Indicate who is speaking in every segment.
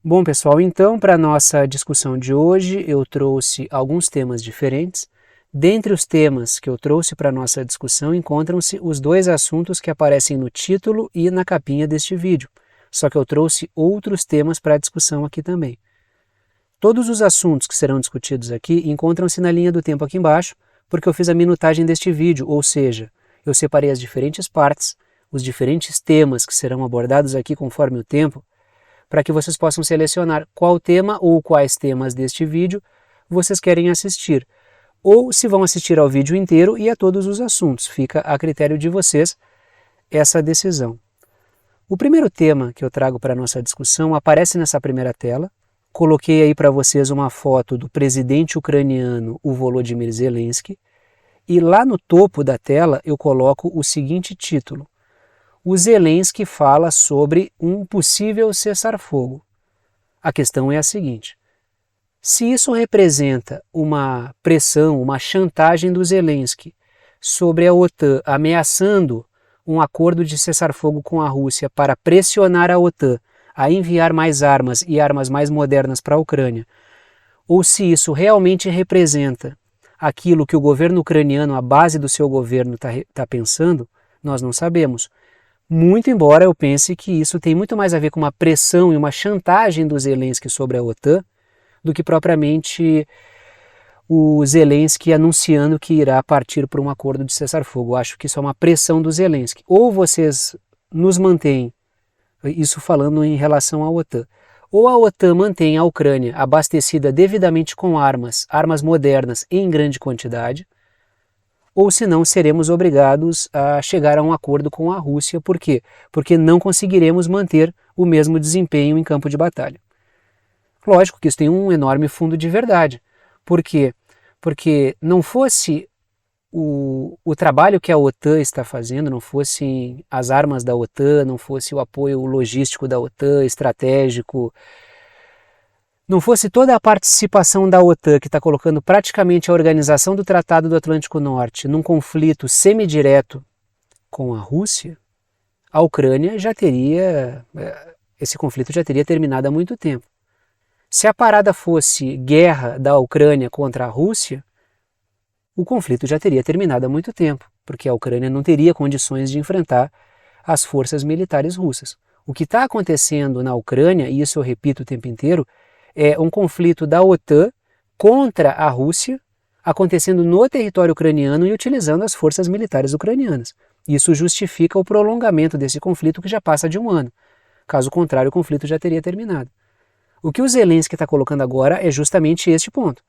Speaker 1: Bom, pessoal, então, para a nossa discussão de hoje, eu trouxe alguns temas diferentes. Dentre os temas que eu trouxe para a nossa discussão, encontram-se os dois assuntos que aparecem no título e na capinha deste vídeo. Só que eu trouxe outros temas para a discussão aqui também. Todos os assuntos que serão discutidos aqui encontram-se na linha do tempo aqui embaixo, porque eu fiz a minutagem deste vídeo, ou seja, eu separei as diferentes partes, os diferentes temas que serão abordados aqui conforme o tempo, para que vocês possam selecionar qual tema ou quais temas deste vídeo vocês querem assistir, ou se vão assistir ao vídeo inteiro e a todos os assuntos. Fica a critério de vocês essa decisão. O primeiro tema que eu trago para a nossa discussão aparece nessa primeira tela. Coloquei aí para vocês uma foto do presidente ucraniano, o Volodymyr Zelensky, e lá no topo da tela eu coloco o seguinte título: o Zelensky fala sobre um possível cessar-fogo. A questão é a seguinte: se isso representa uma pressão, uma chantagem do Zelensky sobre a OTAN ameaçando um acordo de cessar-fogo com a Rússia para pressionar a OTAN a enviar mais armas e armas mais modernas para a Ucrânia, ou se isso realmente representa aquilo que o governo ucraniano, a base do seu governo, está pensando, nós não sabemos. Muito embora eu pense que isso tem muito mais a ver com uma pressão e uma chantagem do Zelensky sobre a OTAN do que propriamente o Zelensky anunciando que irá partir por um acordo de cessar-fogo. Acho que isso é uma pressão do Zelensky. Ou vocês nos mantêm, isso falando em relação à OTAN, ou a OTAN mantém a Ucrânia abastecida devidamente com armas modernas em grande quantidade, ou senão seremos obrigados a chegar a um acordo com a Rússia. Por quê? Porque não conseguiremos manter o mesmo desempenho em campo de batalha. Lógico que isso tem um enorme fundo de verdade. Por quê? Porque não fosse o trabalho que a OTAN está fazendo, não fossem as armas da OTAN, não fosse o apoio logístico da OTAN, estratégico, não fosse toda a participação da OTAN, que está colocando praticamente a organização do Tratado do Atlântico Norte num conflito semidireto com a Rússia, a Ucrânia já teria, esse conflito já teria terminado há muito tempo. Se a parada fosse guerra da Ucrânia contra a Rússia, o conflito já teria terminado há muito tempo, porque a Ucrânia não teria condições de enfrentar as forças militares russas. O que está acontecendo na Ucrânia, e isso eu repito o tempo inteiro, é um conflito da OTAN contra a Rússia, acontecendo no território ucraniano e utilizando as forças militares ucranianas. Isso justifica o prolongamento desse conflito, que já passa de um ano. Caso contrário, o conflito já teria terminado. O que o Zelensky está colocando agora é justamente este ponto.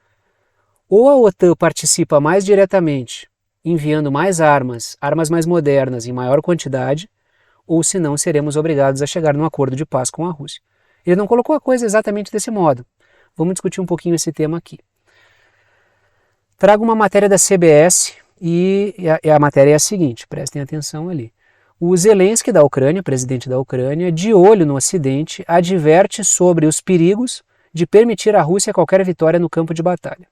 Speaker 1: Ou a OTAN participa mais diretamente, enviando mais armas mais modernas em maior quantidade, ou senão seremos obrigados a chegar num acordo de paz com a Rússia. Ele não colocou a coisa exatamente desse modo. Vamos discutir um pouquinho esse tema aqui. Trago uma matéria da CBS e a matéria é a seguinte, prestem atenção ali. O Zelensky da Ucrânia, presidente da Ucrânia, de olho no Ocidente, adverte sobre os perigos de permitir à Rússia qualquer vitória no campo de batalha.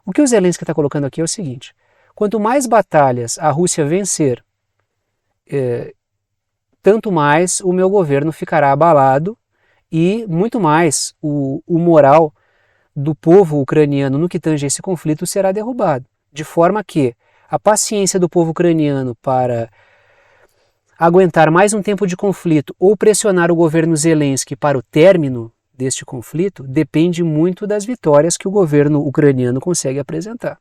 Speaker 1: O que o Zelensky está colocando aqui é o seguinte: quanto mais batalhas a Rússia vencer, tanto mais o meu governo ficará abalado e muito mais o moral do povo ucraniano no que tange esse conflito será derrubado. De forma que a paciência do povo ucraniano para aguentar mais um tempo de conflito ou pressionar o governo Zelensky para o término deste conflito depende muito das vitórias que o governo ucraniano consegue apresentar.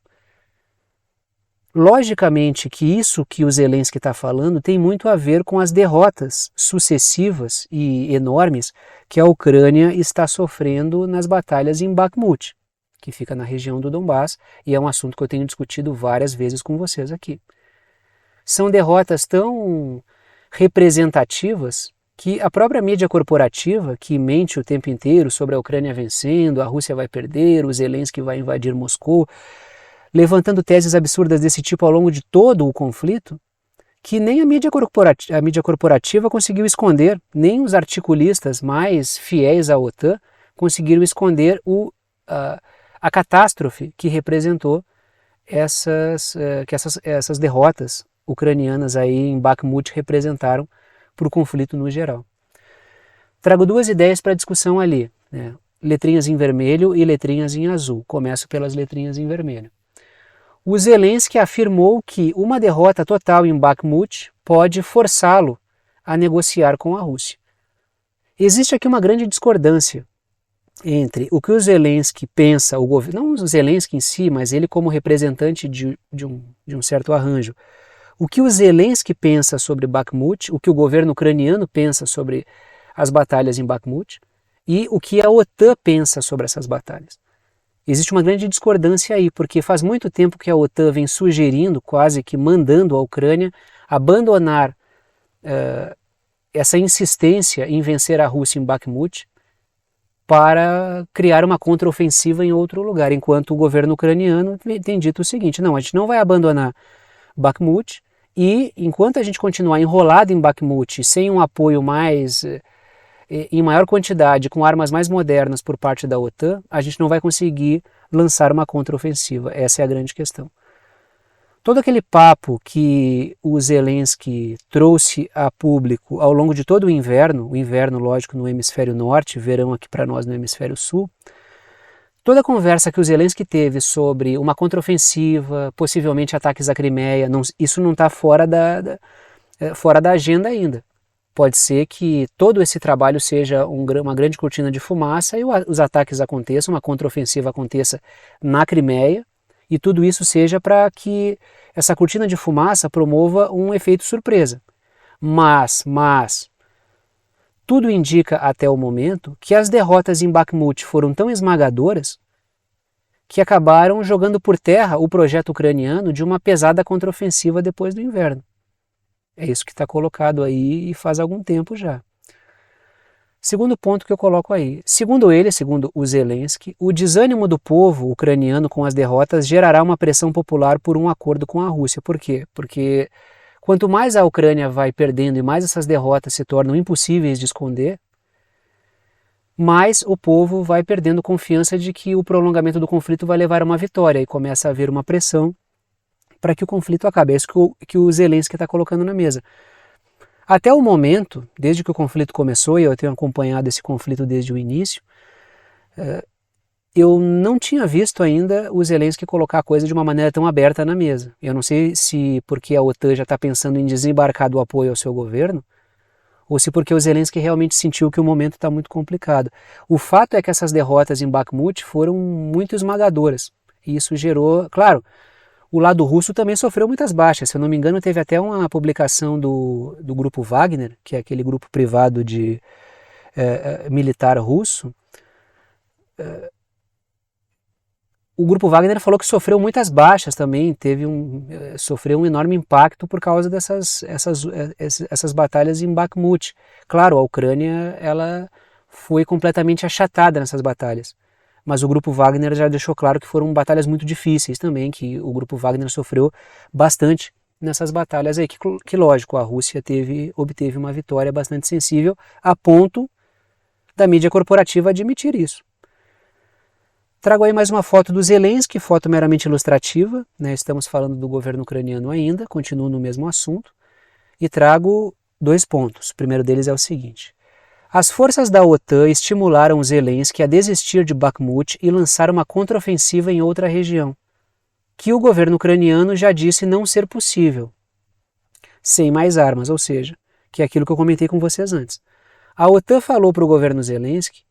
Speaker 1: Logicamente que isso que o Zelensky está falando tem muito a ver com as derrotas sucessivas e enormes que a Ucrânia está sofrendo nas batalhas em Bakhmut, que fica na região do Donbass, e é um assunto que eu tenho discutido várias vezes com vocês aqui. São derrotas tão representativas que a própria mídia corporativa, que mente o tempo inteiro sobre a Ucrânia vencendo, a Rússia vai perder, o Zelensky vai invadir Moscou, levantando teses absurdas desse tipo ao longo de todo o conflito, que nem a mídia corporativa conseguiu esconder, nem os articulistas mais fiéis à OTAN conseguiram esconder a catástrofe que representou essas derrotas ucranianas aí em Bakhmut representaram para o conflito no geral. Trago duas ideias para discussão ali. né? Letrinhas em vermelho e letrinhas em azul. Começo pelas letrinhas em vermelho. O Zelensky afirmou que uma derrota total em Bakhmut pode forçá-lo a negociar com a Rússia. Existe aqui uma grande discordância entre o que o Zelensky pensa, o governo, não o Zelensky em si, mas ele como representante de um certo arranjo. O que o Zelensky pensa sobre Bakhmut, o que o governo ucraniano pensa sobre as batalhas em Bakhmut e o que a OTAN pensa sobre essas batalhas. Existe uma grande discordância aí, porque faz muito tempo que a OTAN vem sugerindo, quase que mandando a Ucrânia abandonar essa insistência em vencer a Rússia em Bakhmut para criar uma contraofensiva em outro lugar, enquanto o governo ucraniano tem dito o seguinte: não, a gente não vai abandonar Bakhmut e enquanto a gente continuar enrolado em Bakhmut sem um apoio mais em maior quantidade, com armas mais modernas por parte da OTAN, a gente não vai conseguir lançar uma contraofensiva. Essa é a grande questão. Todo aquele papo que o Zelensky trouxe a público ao longo de todo o inverno lógico no hemisfério norte, verão aqui para nós no hemisfério sul, toda a conversa que o Zelensky teve sobre uma contraofensiva, possivelmente ataques à Crimeia, isso não está fora da agenda ainda. Pode ser que todo esse trabalho seja uma grande cortina de fumaça e os ataques aconteçam, uma contraofensiva aconteça na Crimeia, e tudo isso seja para que essa cortina de fumaça promova um efeito surpresa. Mas tudo indica até o momento que as derrotas em Bakhmut foram tão esmagadoras que acabaram jogando por terra o projeto ucraniano de uma pesada contraofensiva depois do inverno. É isso que está colocado aí e faz algum tempo já. Segundo ponto que eu coloco aí. Segundo ele, segundo o Zelensky, o desânimo do povo ucraniano com as derrotas gerará uma pressão popular por um acordo com a Rússia. Por quê? Porque quanto mais a Ucrânia vai perdendo e mais essas derrotas se tornam impossíveis de esconder, mais o povo vai perdendo confiança de que o prolongamento do conflito vai levar a uma vitória e começa a haver uma pressão para que o conflito acabe. É isso que o Zelensky está colocando na mesa. Até o momento, desde que o conflito começou, e eu tenho acompanhado esse conflito desde o início, eu não tinha visto ainda o Zelensky colocar a coisa de uma maneira tão aberta na mesa. Eu não sei se porque a OTAN já está pensando em desembarcar do apoio ao seu governo, ou se porque o Zelensky realmente sentiu que o momento está muito complicado. O fato é que essas derrotas em Bakhmut foram muito esmagadoras. E isso gerou, claro, o lado russo também sofreu muitas baixas. Se eu não me engano, teve até uma publicação do grupo Wagner, que é aquele grupo privado de militar russo. O grupo Wagner falou que sofreu muitas baixas também, sofreu um enorme impacto por causa essas batalhas em Bakhmut. Claro, a Ucrânia ela foi completamente achatada nessas batalhas. Mas o grupo Wagner já deixou claro que foram batalhas muito difíceis também, que o grupo Wagner sofreu bastante nessas batalhas aí, que lógico, a Rússia obteve uma vitória bastante sensível, a ponto da mídia corporativa admitir isso. Trago aí mais uma foto do Zelensky, foto meramente ilustrativa, né? Estamos falando do governo ucraniano ainda, continuo no mesmo assunto, e trago 2 pontos. O primeiro deles é o seguinte: as forças da OTAN estimularam Zelensky a desistir de Bakhmut e lançar uma contraofensiva em outra região, que o governo ucraniano já disse não ser possível, sem mais armas, ou seja, que é aquilo que eu comentei com vocês antes. A OTAN falou para o governo Zelensky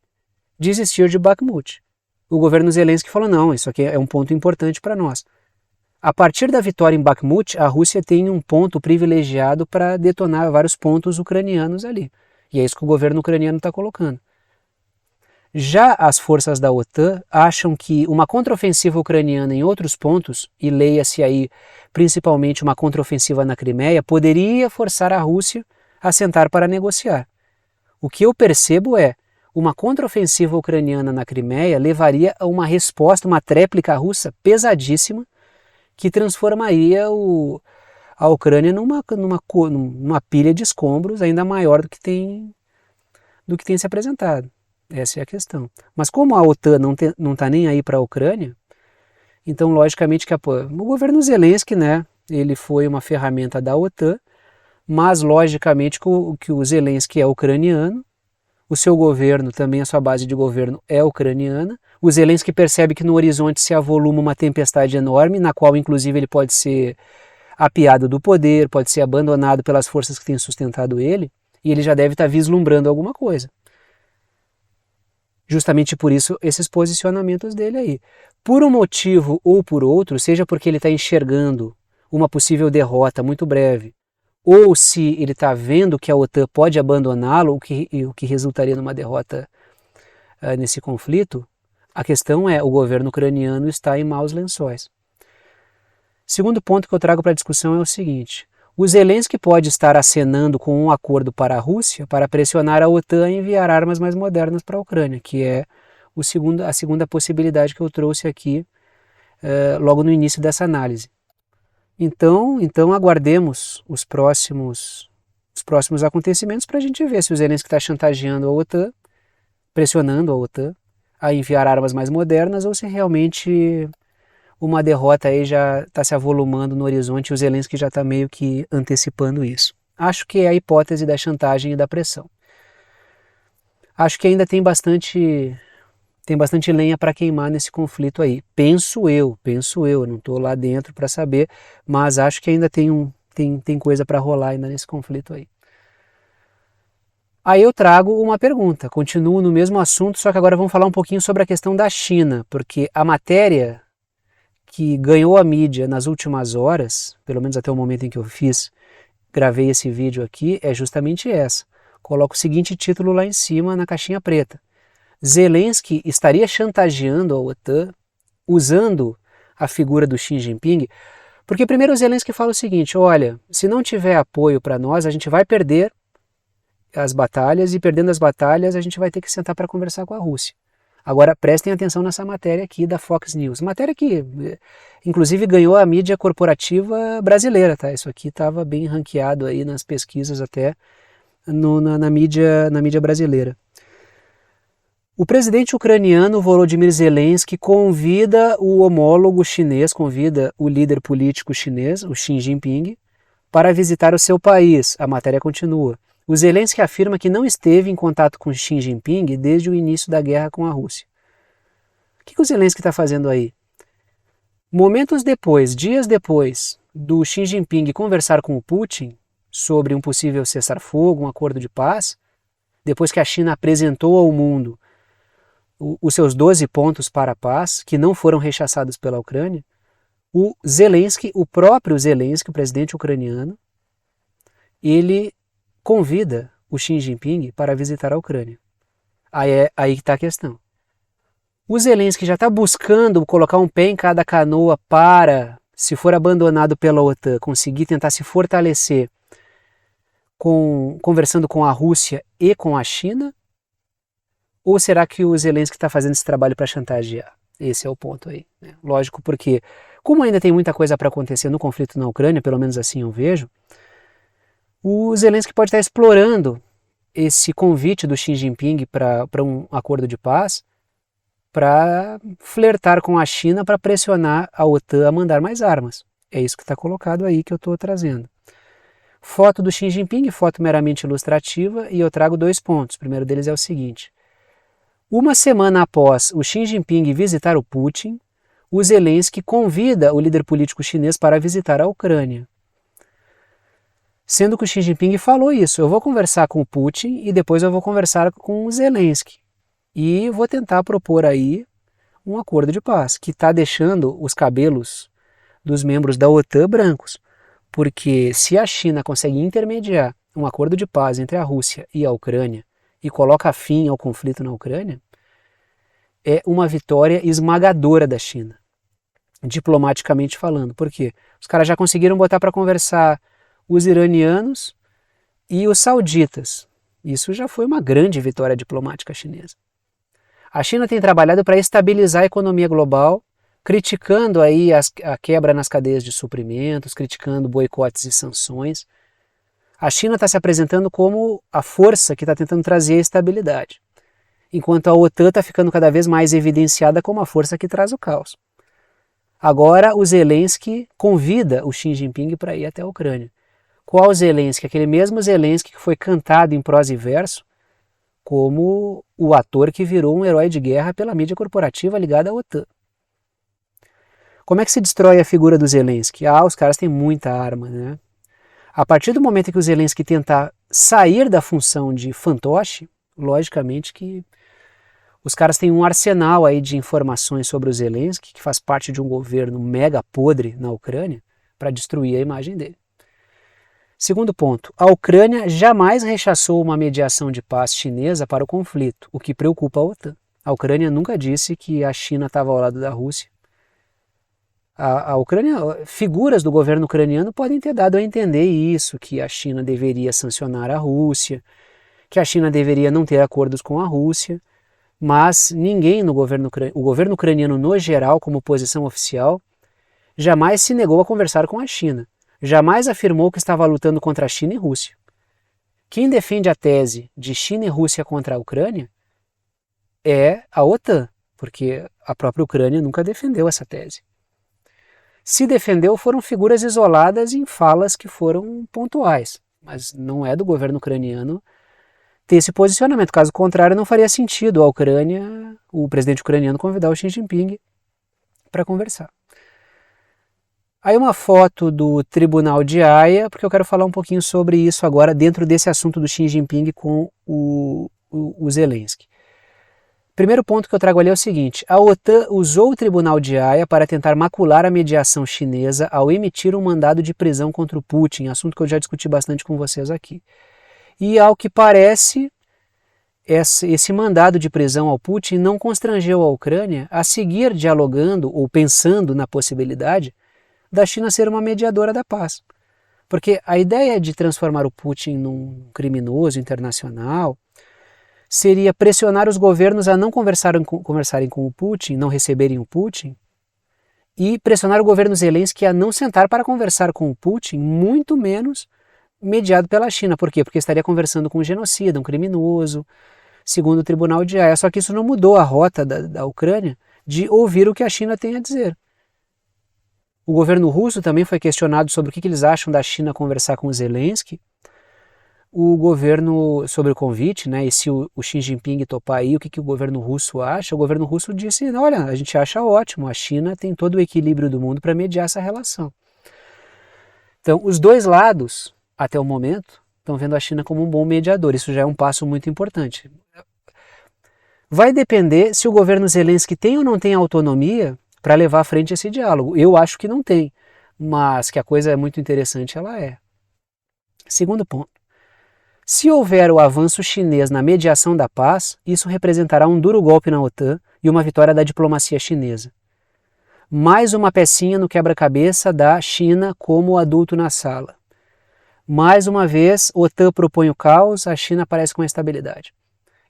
Speaker 1: desistir de Bakhmut. O governo Zelensky falou: não, isso aqui é um ponto importante para nós. A partir da vitória em Bakhmut, a Rússia tem um ponto privilegiado para detonar vários pontos ucranianos ali. E é isso que o governo ucraniano está colocando. Já as forças da OTAN acham que uma contraofensiva ucraniana em outros pontos, e leia-se aí principalmente uma contraofensiva na Crimeia, poderia forçar a Rússia a sentar para negociar. O que eu percebo é uma contraofensiva ucraniana na Crimeia levaria a uma resposta, uma tréplica russa pesadíssima, que transformaria a Ucrânia numa pilha de escombros ainda maior do que tem se apresentado. Essa é a questão. Mas como a OTAN não está nem aí para a Ucrânia, então logicamente que o governo Zelensky, né, ele foi uma ferramenta da OTAN, mas logicamente que o Zelensky é ucraniano, o seu governo, também a sua base de governo é ucraniana. O Zelensky percebe que no horizonte se avoluma uma tempestade enorme, na qual inclusive ele pode ser apiado do poder, pode ser abandonado pelas forças que têm sustentado ele, e ele já deve estar vislumbrando alguma coisa. Justamente por isso esses posicionamentos dele aí. Por um motivo ou por outro, seja porque ele está enxergando uma possível derrota muito breve, ou se ele está vendo que a OTAN pode abandoná-lo, o que resultaria numa derrota nesse conflito, a questão é, o governo ucraniano está em maus lençóis. Segundo ponto que eu trago para a discussão é o seguinte: o Zelensky pode estar acenando com um acordo para a Rússia para pressionar a OTAN a enviar armas mais modernas para a Ucrânia, que é a segunda possibilidade que eu trouxe aqui logo no início dessa análise. Então aguardemos os próximos acontecimentos para a gente ver se o Zelensky está chantageando a OTAN, pressionando a OTAN a enviar armas mais modernas, ou se realmente uma derrota aí já está se avolumando no horizonte e o Zelensky já está meio que antecipando isso. Acho que é a hipótese da chantagem e da pressão. Acho que ainda tem bastante lenha para queimar nesse conflito aí. Penso eu, não estou lá dentro para saber, mas acho que ainda tem coisa para rolar ainda nesse conflito aí. Aí eu trago uma pergunta, continuo no mesmo assunto, só que agora vamos falar um pouquinho sobre a questão da China, porque a matéria que ganhou a mídia nas últimas horas, pelo menos até o momento em que eu gravei esse vídeo aqui, é justamente essa. Coloco o seguinte título lá em cima na caixinha preta: Zelensky estaria chantageando a OTAN usando a figura do Xi Jinping, porque primeiro o Zelensky fala o seguinte: olha, se não tiver apoio para nós, a gente vai perder as batalhas, e perdendo as batalhas a gente vai ter que sentar para conversar com a Rússia. Agora prestem atenção nessa matéria aqui da Fox News, matéria que inclusive ganhou a mídia corporativa brasileira, tá? Isso aqui estava bem ranqueado aí nas pesquisas até na mídia brasileira. O presidente ucraniano Volodymyr Zelensky convida o homólogo chinês, convida o líder político chinês, o Xi Jinping, para visitar o seu país. A matéria continua. O Zelensky afirma que não esteve em contato com Xi Jinping desde o início da guerra com a Rússia. O que o Zelensky está fazendo aí? Momentos depois, dias depois do Xi Jinping conversar com o Putin sobre um possível cessar-fogo, um acordo de paz, depois que a China apresentou ao mundo os seus 12 pontos para a paz, que não foram rechaçados pela Ucrânia, o próprio Zelensky, o presidente ucraniano, ele convida o Xi Jinping para visitar a Ucrânia. Aí que está a questão. O Zelensky já está buscando colocar um pé em cada canoa para, se for abandonado pela OTAN, conseguir tentar se fortalecer conversando com a Rússia e com a China? Ou será que o Zelensky está fazendo esse trabalho para chantagear? Esse é o ponto aí, né? Lógico, porque como ainda tem muita coisa para acontecer no conflito na Ucrânia, pelo menos assim eu vejo, o Zelensky pode estar explorando esse convite do Xi Jinping para um acordo de paz para flertar com a China, para pressionar a OTAN a mandar mais armas. É isso que está colocado aí que eu estou trazendo. Foto do Xi Jinping, foto meramente ilustrativa, e eu trago 2 pontos. O primeiro deles é o seguinte: uma semana após o Xi Jinping visitar o Putin, o Zelensky convida o líder político chinês para visitar a Ucrânia. Sendo que o Xi Jinping falou isso: eu vou conversar com o Putin e depois eu vou conversar com o Zelensky. E vou tentar propor aí um acordo de paz, que está deixando os cabelos dos membros da OTAN brancos. Porque se a China consegue intermediar um acordo de paz entre a Rússia e a Ucrânia e coloca fim ao conflito na Ucrânia, é uma vitória esmagadora da China, diplomaticamente falando. Por quê? Os caras já conseguiram botar para conversar os iranianos e os sauditas. Isso já foi uma grande vitória diplomática chinesa. A China tem trabalhado para estabilizar a economia global, criticando aí a quebra nas cadeias de suprimentos, criticando boicotes e sanções. A China está se apresentando como a força que está tentando trazer a estabilidade, enquanto a OTAN está ficando cada vez mais evidenciada como a força que traz o caos. Agora o Zelensky convida o Xi Jinping para ir até a Ucrânia. Qual Zelensky? Aquele mesmo Zelensky que foi cantado em prosa e verso como o ator que virou um herói de guerra pela mídia corporativa ligada à OTAN. Como é que se destrói a figura do Zelensky? Os caras têm muita arma, né? A partir do momento em que o Zelensky tentar sair da função de fantoche, logicamente que os caras têm um arsenal aí de informações sobre o Zelensky, que faz parte de um governo mega podre na Ucrânia, para destruir a imagem dele. Segundo ponto, a Ucrânia jamais rechaçou uma mediação de paz chinesa para o conflito, o que preocupa a OTAN. A Ucrânia nunca disse que a China estava ao lado da Rússia. A Ucrânia, figuras do governo ucraniano podem ter dado a entender isso, que a China deveria sancionar a Rússia, que a China deveria não ter acordos com a Rússia, mas ninguém no governo ucraniano no geral, como posição oficial, jamais se negou a conversar com a China, jamais afirmou que estava lutando contra a China e Rússia. Quem defende a tese de China e Rússia contra a Ucrânia é a OTAN, porque a própria Ucrânia nunca defendeu essa tese. Se defendeu foram figuras isoladas em falas que foram pontuais, mas não é do governo ucraniano ter esse posicionamento. Caso contrário, não faria sentido a Ucrânia, o presidente ucraniano, convidar o Xi Jinping para conversar. Aí uma foto do Tribunal de Haia, porque eu quero falar um pouquinho sobre isso agora dentro desse assunto do Xi Jinping com o Zelensky. Primeiro ponto que eu trago ali é o seguinte: a OTAN usou o Tribunal de Haia para tentar macular a mediação chinesa ao emitir um mandado de prisão contra o Putin, assunto que eu já discuti bastante com vocês aqui. E ao que parece, esse mandado de prisão ao Putin não constrangeu a Ucrânia a seguir dialogando ou pensando na possibilidade da China ser uma mediadora da paz. Porque a ideia de transformar o Putin num criminoso internacional seria pressionar os governos a não conversarem com o Putin, não receberem o Putin, e pressionar o governo Zelensky a não sentar para conversar com o Putin, muito menos mediado pela China. Por quê? Porque estaria conversando com um genocida, um criminoso, segundo o Tribunal de Haia. Só que isso não mudou a rota da Ucrânia de ouvir o que a China tem a dizer. O governo russo também foi questionado sobre o que eles acham da China conversar com o Zelensky. O governo, sobre o convite, né, e se o Xi Jinping topar aí, o que o governo russo acha? O governo russo disse, olha, a gente acha ótimo, a China tem todo o equilíbrio do mundo para mediar essa relação. Então, os dois lados, até o momento, estão vendo a China como um bom mediador, isso já é um passo muito importante. Vai depender se o governo Zelensky tem ou não tem autonomia para levar à frente esse diálogo. Eu acho que não tem, mas que a coisa é muito interessante, ela é. Segundo ponto. Se houver o avanço chinês na mediação da paz, isso representará um duro golpe na OTAN e uma vitória da diplomacia chinesa. Mais uma pecinha no quebra-cabeça da China como adulto na sala. Mais uma vez, a OTAN propõe o caos, a China aparece com a estabilidade.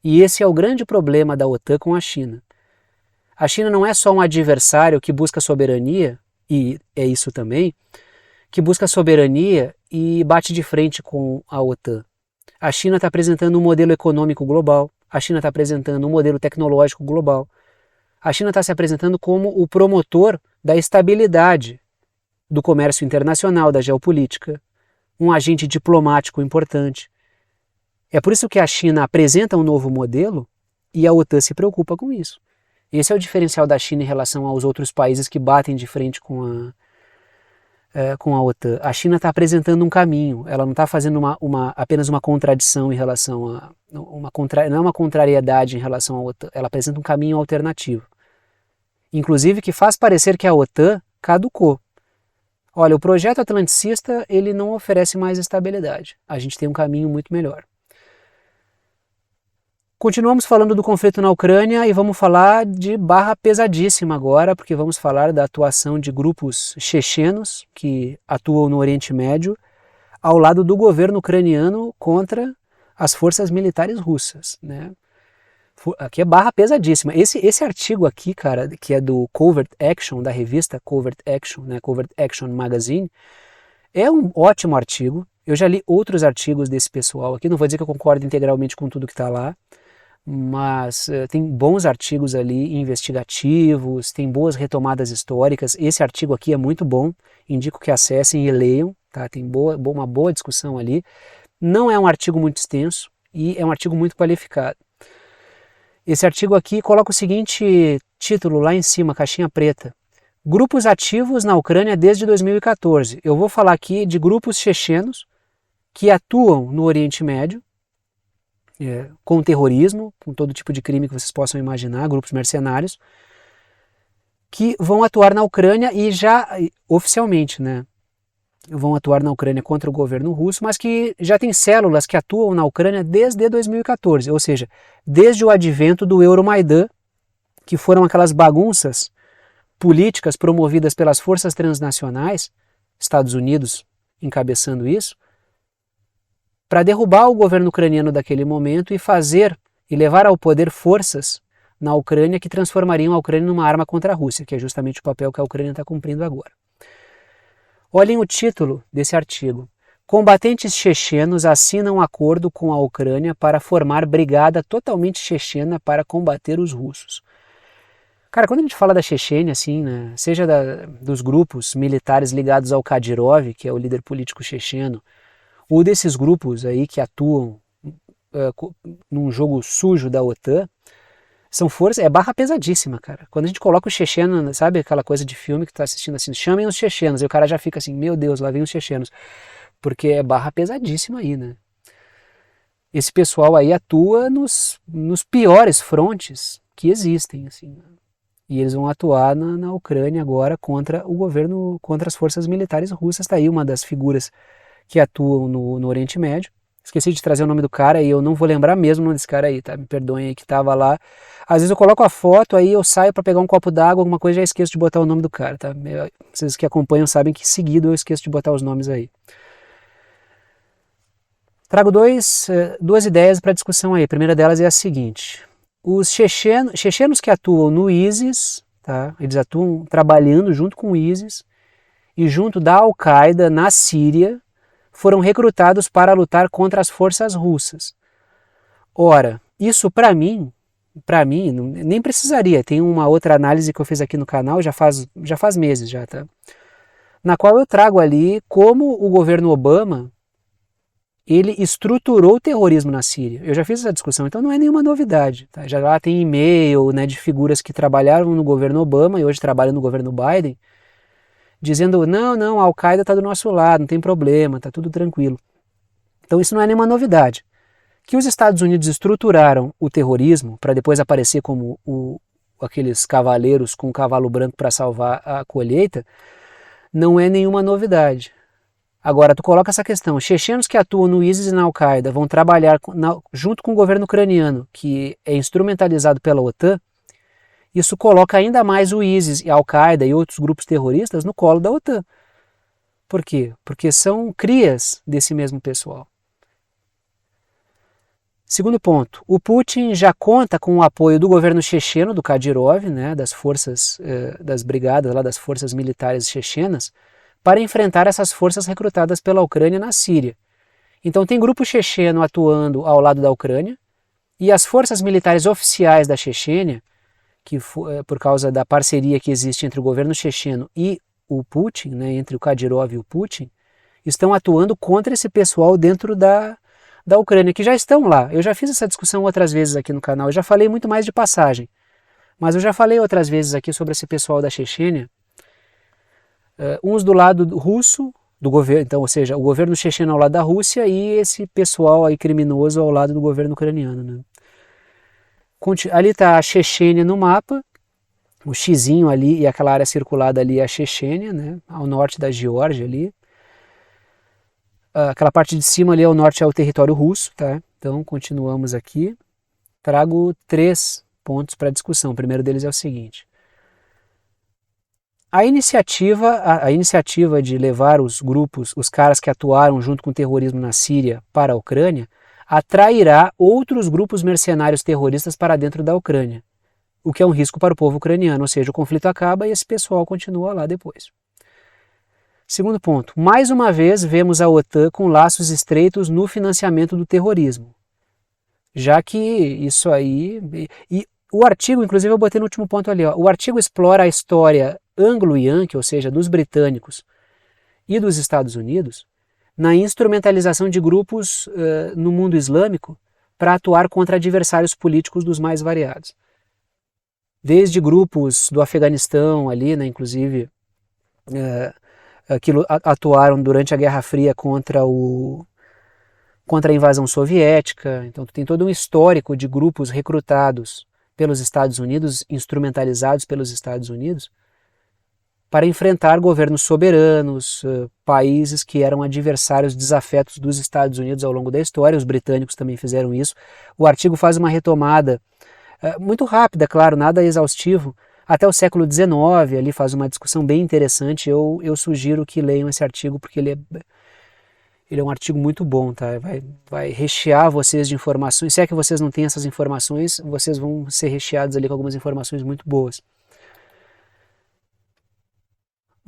Speaker 1: E esse é o grande problema da OTAN com a China. A China não é só um adversário que busca soberania, e é isso também, que busca soberania e bate de frente com a OTAN. A China está apresentando um modelo econômico global, a China está apresentando um modelo tecnológico global, a China está se apresentando como o promotor da estabilidade do comércio internacional, da geopolítica, um agente diplomático importante. É por isso que a China apresenta um novo modelo e a OTAN se preocupa com isso. Esse é o diferencial da China em relação aos outros países que batem de frente com a OTAN. A China está apresentando um caminho, ela não está fazendo apenas uma contradição em relação a... não é uma contrariedade em relação à OTAN, ela apresenta um caminho alternativo. Inclusive que faz parecer que a OTAN caducou. Olha, o projeto atlanticista ele não oferece mais estabilidade, a gente tem um caminho muito melhor. Continuamos falando do conflito na Ucrânia e vamos falar de barra pesadíssima agora, porque vamos falar da atuação de grupos chechenos que atuam no Oriente Médio ao lado do governo ucraniano contra as forças militares russas, né? Aqui é barra pesadíssima. Esse artigo aqui, cara, que é do Covert Action, da revista Covert Action, né, Covert Action Magazine, é um ótimo artigo. Eu já li outros artigos desse pessoal aqui, não vou dizer que eu concordo integralmente com tudo que está lá, mas tem bons artigos ali investigativos, tem boas retomadas históricas. Esse artigo aqui é muito bom, indico que acessem e leiam, tá? Tem uma boa discussão ali. Não é um artigo muito extenso e é um artigo muito qualificado. Esse artigo aqui coloca o seguinte título lá em cima, caixinha preta. Grupos ativos na Ucrânia desde 2014. Eu vou falar aqui de grupos chechenos que atuam no Oriente Médio, com terrorismo, com todo tipo de crime que vocês possam imaginar, grupos mercenários, que vão atuar na Ucrânia e já oficialmente, né, vão atuar na Ucrânia contra o governo russo, mas que já tem células que atuam na Ucrânia desde 2014, ou seja, desde o advento do Euromaidan, que foram aquelas bagunças políticas promovidas pelas forças transnacionais, Estados Unidos encabeçando isso, para derrubar o governo ucraniano daquele momento e levar ao poder forças na Ucrânia que transformariam a Ucrânia numa arma contra a Rússia, que é justamente o papel que a Ucrânia está cumprindo agora. Olhem o título desse artigo. Combatentes chechenos assinam acordo com a Ucrânia para formar brigada totalmente chechena para combater os russos. Cara, quando a gente fala da Chechênia, assim, né, seja dos grupos militares ligados ao Kadyrov, que é o líder político checheno, ou desses grupos aí que atuam num jogo sujo da OTAN, são forças, é barra pesadíssima, cara. Quando a gente coloca o checheno, sabe aquela coisa de filme que tu tá assistindo assim, chamem os chechenos, e o cara já fica assim, meu Deus, lá vem os chechenos, porque é barra pesadíssima aí, né? Esse pessoal aí atua nos piores frontes que existem, assim, e eles vão atuar na Ucrânia agora contra o governo, contra as forças militares russas. Tá aí uma das figuras que atuam no Oriente Médio. Esqueci de trazer o nome do cara e eu não vou lembrar mesmo o nome desse cara aí, tá? Me perdoem aí que tava lá. Às vezes eu coloco a foto, aí eu saio para pegar um copo d'água, alguma coisa, já esqueço de botar o nome do cara, tá? Vocês que acompanham sabem que seguido eu esqueço de botar os nomes aí. Trago duas ideias para discussão aí. A primeira delas é a seguinte. Os chechenos que atuam no ISIS, tá? Eles atuam trabalhando junto com o ISIS e junto da Al-Qaeda na Síria, foram recrutados para lutar contra as forças russas. Ora, isso para mim, nem precisaria. Tem uma outra análise que eu fiz aqui no canal, já faz meses já, tá? Na qual eu trago ali como o governo Obama ele estruturou o terrorismo na Síria. Eu já fiz essa discussão, então não é nenhuma novidade. Tá? Já lá tem e-mail, né, de figuras que trabalharam no governo Obama e hoje trabalham no governo Biden, dizendo, não, a Al-Qaeda está do nosso lado, não tem problema, está tudo tranquilo. Então isso não é nenhuma novidade. Que os Estados Unidos estruturaram o terrorismo para depois aparecer como aqueles cavaleiros com o cavalo branco para salvar a colheita, não é nenhuma novidade. Agora, tu coloca essa questão, chechenos que atuam no ISIS e na Al-Qaeda vão trabalhar junto com o governo ucraniano, que é instrumentalizado pela OTAN, isso coloca ainda mais o ISIS e a Al-Qaeda e outros grupos terroristas no colo da OTAN. Por quê? Porque são crias desse mesmo pessoal. Segundo ponto, o Putin já conta com o apoio do governo checheno, do Kadyrov, né, das forças, das brigadas lá, das forças militares chechenas, para enfrentar essas forças recrutadas pela Ucrânia na Síria. Então tem grupo checheno atuando ao lado da Ucrânia e as forças militares oficiais da Chechênia, que por causa da parceria que existe entre o governo checheno e o Putin, né, entre o Kadyrov e o Putin, estão atuando contra esse pessoal dentro da Ucrânia, que já estão lá. Eu já fiz essa discussão outras vezes aqui no canal, eu já falei muito mais de passagem, mas eu já falei outras vezes aqui sobre esse pessoal da Chechênia, uns do lado russo, do governo, então, ou seja, o governo checheno ao lado da Rússia e esse pessoal aí criminoso ao lado do governo ucraniano. Né? Ali está a Chechênia no mapa, o xizinho ali e aquela área circulada ali é a Chechênia, né? Ao norte da Geórgia ali. Aquela parte de cima ali ao norte é o território russo, tá? Então continuamos aqui. Trago 3 pontos para discussão. O primeiro deles é o seguinte. A iniciativa de levar os grupos, os caras que atuaram junto com o terrorismo na Síria para a Ucrânia, atrairá outros grupos mercenários terroristas para dentro da Ucrânia, o que é um risco para o povo ucraniano, ou seja, o conflito acaba e esse pessoal continua lá depois. Segundo ponto, mais uma vez vemos a OTAN com laços estreitos no financiamento do terrorismo, já que isso aí... E o artigo, inclusive eu botei no último ponto ali, ó, o artigo explora a história anglo-yankee, ou seja, dos britânicos e dos Estados Unidos, na instrumentalização de grupos no mundo islâmico para atuar contra adversários políticos dos mais variados. Desde grupos do Afeganistão ali, né, inclusive, que atuaram durante a Guerra Fria contra a invasão soviética. Então tem todo um histórico de grupos recrutados pelos Estados Unidos, instrumentalizados pelos Estados Unidos, para enfrentar governos soberanos, países que eram adversários desafetos dos Estados Unidos ao longo da história. Os britânicos também fizeram isso. O artigo faz uma retomada muito rápida, claro, nada exaustivo, até o século XIX, ali faz uma discussão bem interessante. Eu sugiro que leiam esse artigo, porque ele é um artigo muito bom, tá? Vai rechear vocês de informações. Se é que vocês não têm essas informações, vocês vão ser recheados ali com algumas informações muito boas.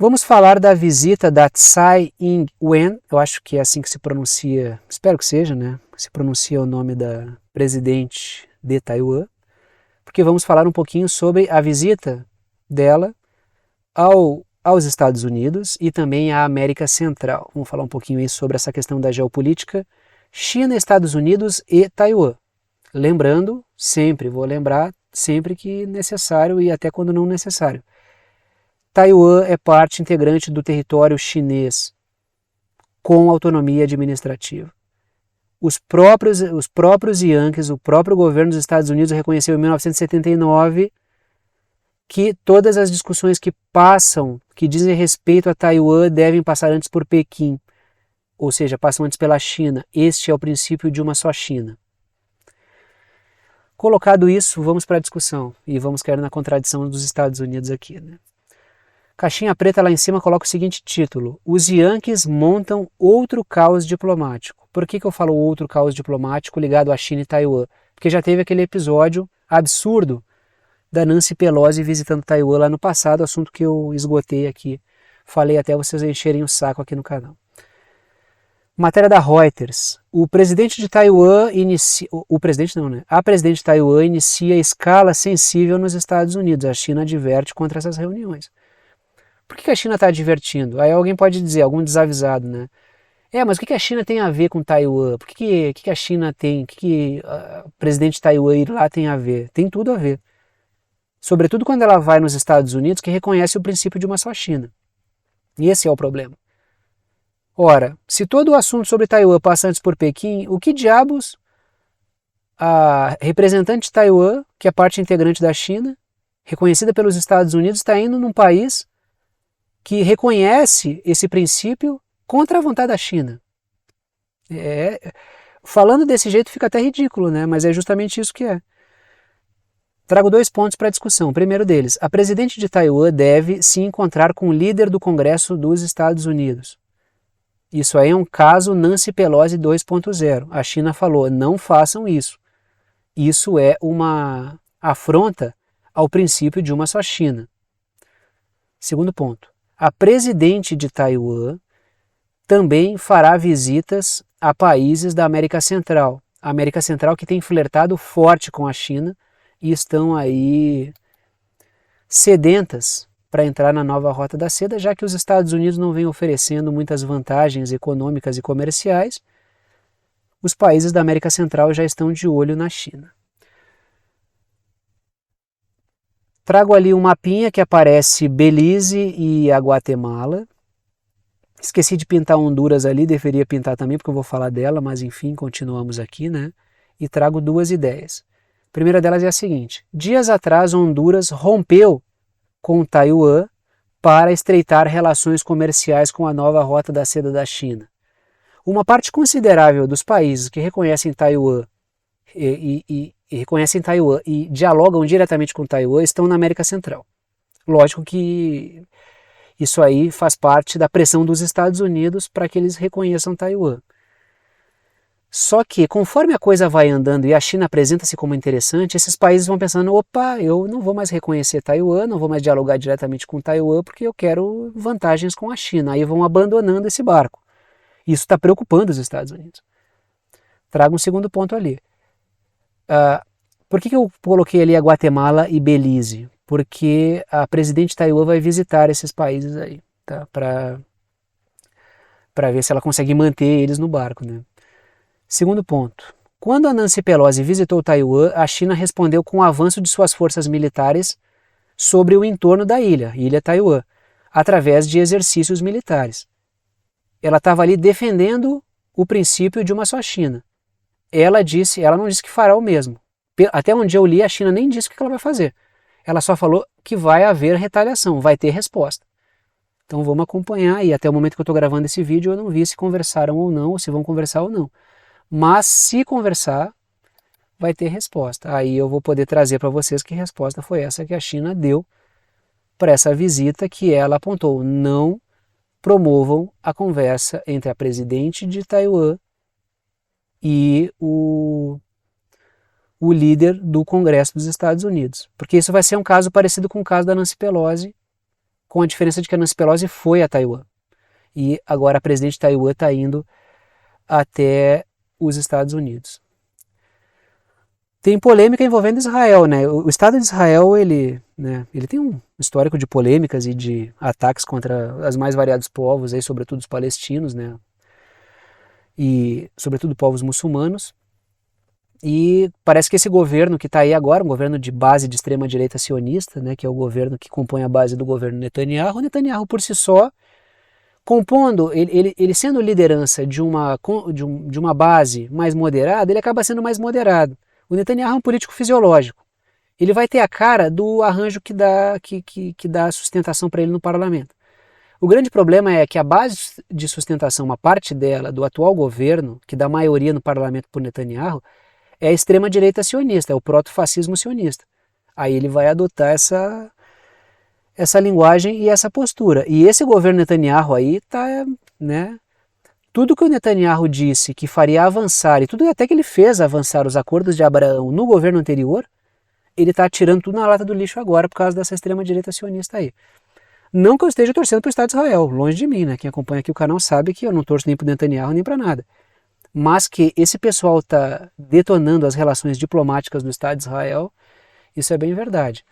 Speaker 1: Vamos falar da visita da Tsai Ing-wen, eu acho que é assim que se pronuncia, espero que seja, né? Se pronuncia o nome da presidente de Taiwan, porque vamos falar um pouquinho sobre a visita dela aos Estados Unidos e também à América Central. Vamos falar um pouquinho aí sobre essa questão da geopolítica China, Estados Unidos e Taiwan. Lembrando, vou lembrar sempre que necessário e até quando não necessário. Taiwan é parte integrante do território chinês com autonomia administrativa. Os próprios Yankees, o próprio governo dos Estados Unidos reconheceu em 1979 que todas as discussões que dizem respeito a Taiwan devem passar antes por Pequim, ou seja, passam antes pela China. Este é o princípio de uma só China. Colocado isso, vamos para a discussão e vamos cair na contradição dos Estados Unidos aqui, né? Caixinha preta lá em cima coloca o seguinte título: os Yankees montam outro caos diplomático. Por que eu falo outro caos diplomático ligado à China e Taiwan? Porque já teve aquele episódio absurdo da Nancy Pelosi visitando Taiwan lá no passado, assunto que eu esgotei aqui. Falei até vocês encherem o saco aqui no canal. Matéria da Reuters. A presidente de Taiwan de Taiwan inicia escala sensível nos Estados Unidos. A China adverte contra essas reuniões. Por que a China está advertindo? Aí alguém pode dizer, algum desavisado, né? Mas o que a China tem a ver com Taiwan? Por que a China tem? O que o presidente de Taiwan ir lá tem a ver? Tem tudo a ver. Sobretudo quando ela vai nos Estados Unidos, que reconhece o princípio de uma só China. E esse é o problema. Ora, se todo o assunto sobre Taiwan passa antes por Pequim, o que diabos a representante de Taiwan, que é parte integrante da China, reconhecida pelos Estados Unidos, está indo num país que reconhece esse princípio contra a vontade da China? Falando desse jeito fica até ridículo, né? Mas é justamente isso que é. Trago 2 pontos para a discussão. O primeiro deles, a presidente de Taiwan deve se encontrar com o líder do Congresso dos Estados Unidos. Isso aí é um caso Nancy Pelosi 2.0. A China falou, não façam isso. Isso é uma afronta ao princípio de uma só China. Segundo ponto, a presidente de Taiwan também fará visitas a países da América Central. A América Central que tem flertado forte com a China e estão aí sedentas para entrar na nova Rota da Seda, já que os Estados Unidos não vêm oferecendo muitas vantagens econômicas e comerciais, os países da América Central já estão de olho na China. Trago ali um mapinha que aparece Belize e a Guatemala. Esqueci de pintar Honduras ali, deveria pintar também porque eu vou falar dela, mas enfim, continuamos aqui, né? E trago 2 ideias. A primeira delas é a seguinte: dias atrás Honduras rompeu com Taiwan para estreitar relações comerciais com a nova Rota da Seda da China. Uma parte considerável dos países que reconhecem Taiwan e dialogam diretamente com Taiwan estão na América Central. Lógico que isso aí faz parte da pressão dos Estados Unidos para que eles reconheçam Taiwan. Só que, conforme a coisa vai andando e a China apresenta-se como interessante, esses países vão pensando, opa, eu não vou mais reconhecer Taiwan, não vou mais dialogar diretamente com Taiwan porque eu quero vantagens com a China. Aí vão abandonando esse barco. Isso está preocupando os Estados Unidos. Trago um segundo ponto ali. Por que eu coloquei ali a Guatemala e Belize? Porque a presidente de Taiwan vai visitar esses países aí, tá? Para ver se ela consegue manter eles no barco, né? Segundo ponto, Quando a Nancy Pelosi visitou Taiwan, a China respondeu com o avanço de suas forças militares sobre o entorno da ilha Taiwan, através de exercícios militares. Ela estava ali defendendo o princípio de uma só China. Ela não disse que fará o mesmo. Até onde eu li, a China nem disse o que ela vai fazer. Ela só falou que vai haver retaliação, vai ter resposta. Então vamos acompanhar, e até o momento que eu estou gravando esse vídeo eu não vi se conversaram ou não, ou se vão conversar ou não. Mas se conversar, vai ter resposta. Aí eu vou poder trazer para vocês que resposta foi essa que a China deu para essa visita, que ela apontou: não promovam a conversa entre a presidente de Taiwan e o líder do Congresso dos Estados Unidos. Porque isso vai ser um caso parecido com o caso da Nancy Pelosi, com a diferença de que a Nancy Pelosi foi a Taiwan. E agora a presidente de Taiwan está indo até os Estados Unidos. Tem polêmica envolvendo Israel, né? O Estado de Israel, ele tem um histórico de polêmicas e de ataques contra os mais variados povos, aí, sobretudo os palestinos, né? E sobretudo povos muçulmanos. E parece que esse governo que está aí agora, um governo de base de extrema-direita sionista, né, que é o governo que compõe a base do governo Netanyahu, o Netanyahu por si só, compondo, ele sendo liderança de uma base mais moderada, ele acaba sendo mais moderado. O Netanyahu é um político fisiológico. Ele vai ter a cara do arranjo que dá sustentação para ele no parlamento. O grande problema é que a base de sustentação, uma parte dela, do atual governo, que dá maioria no parlamento por Netanyahu, é a extrema-direita sionista, é o proto-fascismo sionista. Aí ele vai adotar essa linguagem e essa postura. E esse governo Netanyahu aí está, né? Tudo que o Netanyahu disse que faria avançar, e tudo até que ele fez avançar os acordos de Abraão no governo anterior, ele está tirando tudo na lata do lixo agora por causa dessa extrema-direita sionista aí. Não que eu esteja torcendo para o Estado de Israel, longe de mim, né? Quem acompanha aqui o canal sabe que eu não torço nem para o Netanyahu nem para nada. Mas que esse pessoal está detonando as relações diplomáticas do Estado de Israel, isso é bem verdade.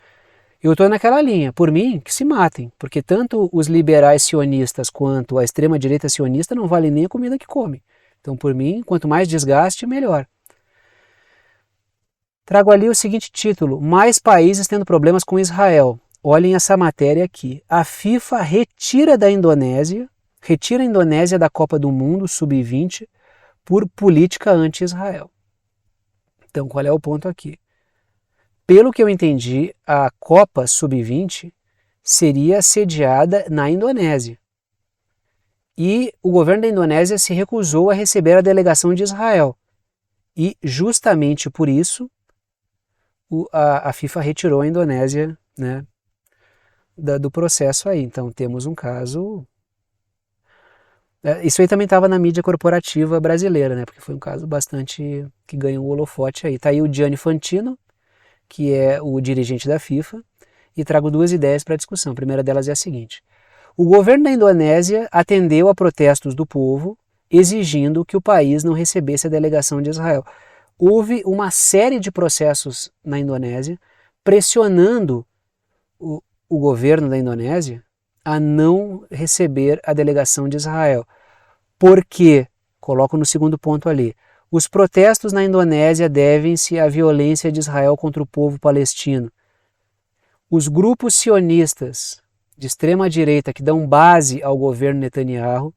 Speaker 1: Eu estou naquela linha, por mim, que se matem, porque tanto os liberais sionistas quanto a extrema-direita sionista não valem nem a comida que come. Então, por mim, quanto mais desgaste, melhor. Trago ali o seguinte título: mais países tendo problemas com Israel. Olhem essa matéria aqui. A FIFA retira a Indonésia da Copa do Mundo Sub-20 por política anti-Israel. Então, qual é o ponto aqui? Pelo que eu entendi, a Copa Sub-20 seria sediada na Indonésia. E o governo da Indonésia se recusou a receber a delegação de Israel. E justamente por isso a FIFA retirou a Indonésia, né, do processo aí. Então temos um caso... Isso aí também estava na mídia corporativa brasileira, né, porque foi um caso bastante que ganhou o holofote aí. Está aí o Gianni Infantino, que é o dirigente da FIFA, e trago duas ideias para discussão. A primeira delas é a seguinte: o governo da Indonésia atendeu a protestos do povo, exigindo que o país não recebesse a delegação de Israel. Houve uma série de processos na Indonésia pressionando o governo da Indonésia a não receber a delegação de Israel. Porque, coloco no segundo ponto ali, os protestos na Indonésia devem-se à violência de Israel contra o povo palestino. Os grupos sionistas de extrema-direita que dão base ao governo Netanyahu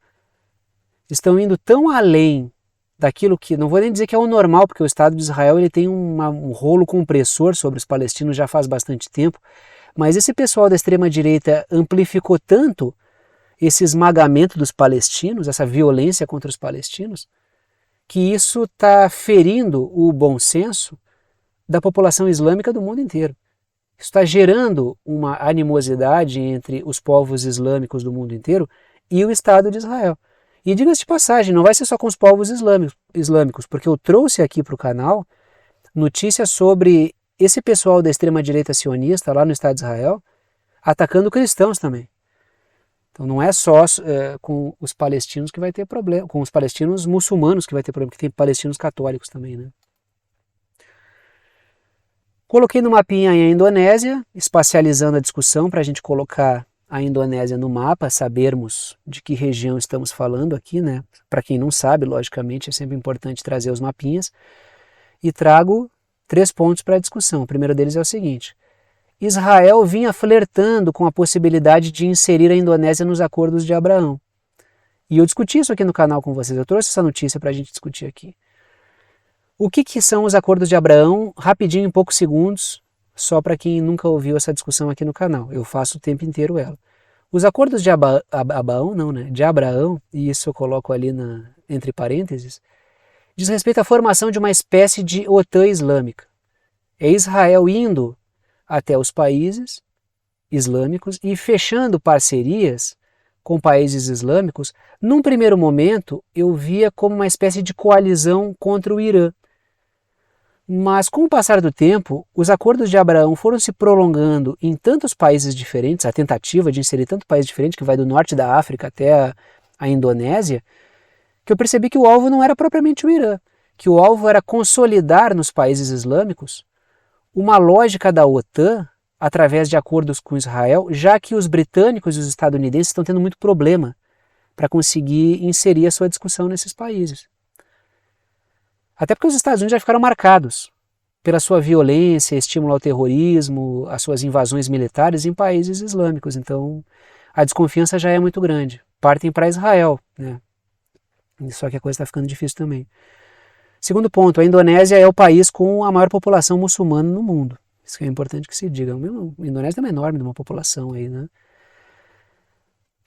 Speaker 1: estão indo tão além daquilo que, não vou nem dizer que é o normal, porque o Estado de Israel ele tem um rolo compressor sobre os palestinos já faz bastante tempo, mas esse pessoal da extrema-direita amplificou tanto esse esmagamento dos palestinos, essa violência contra os palestinos, que isso está ferindo o bom senso da população islâmica do mundo inteiro. Isso está gerando uma animosidade entre os povos islâmicos do mundo inteiro e o Estado de Israel. E diga-se de passagem, não vai ser só com os povos islâmicos, porque eu trouxe aqui para o canal notícias sobre esse pessoal da extrema-direita sionista lá no Estado de Israel atacando cristãos também. Então não é só com os palestinos que vai ter problema, com os palestinos muçulmanos que vai ter problema, porque tem palestinos católicos também, né? Coloquei no mapinha aí a Indonésia, espacializando a discussão para a gente colocar a Indonésia no mapa, sabermos de que região estamos falando aqui, né? Para quem não sabe, logicamente, é sempre importante trazer os mapinhas. e trago 3 pontos para a discussão. O primeiro deles é o seguinte: Israel vinha flertando com a possibilidade de inserir a Indonésia nos acordos de Abraão. E eu discuti isso aqui no canal com vocês, eu trouxe essa notícia para a gente discutir aqui. O que são os acordos de Abraão? Rapidinho, em poucos segundos, só para quem nunca ouviu essa discussão aqui no canal. Eu faço o tempo inteiro ela. Os acordos de de Abraão, e isso eu coloco ali entre parênteses, diz respeito à formação de uma espécie de OTAN islâmica. É Israel indo até os países islâmicos e fechando parcerias com países islâmicos. Num primeiro momento, eu via como uma espécie de coalizão contra o Irã. Mas com o passar do tempo, os acordos de Abraão foram se prolongando em tantos países diferentes, a tentativa de inserir tanto país diferente, que vai do norte da África até a Indonésia, que eu percebi que o alvo não era propriamente o Irã, que o alvo era consolidar nos países islâmicos uma lógica da OTAN através de acordos com Israel, já que os britânicos e os estadunidenses estão tendo muito problema para conseguir inserir a sua discussão nesses países. Até porque os Estados Unidos já ficaram marcados pela sua violência, estímulo ao terrorismo, as suas invasões militares em países islâmicos. Então, a desconfiança já é muito grande. Partem para Israel, né? Só que a coisa está ficando difícil também. Segundo ponto, a Indonésia é o país com a maior população muçulmana no mundo. Isso é importante que se diga. A Indonésia é enorme de uma população aí, né?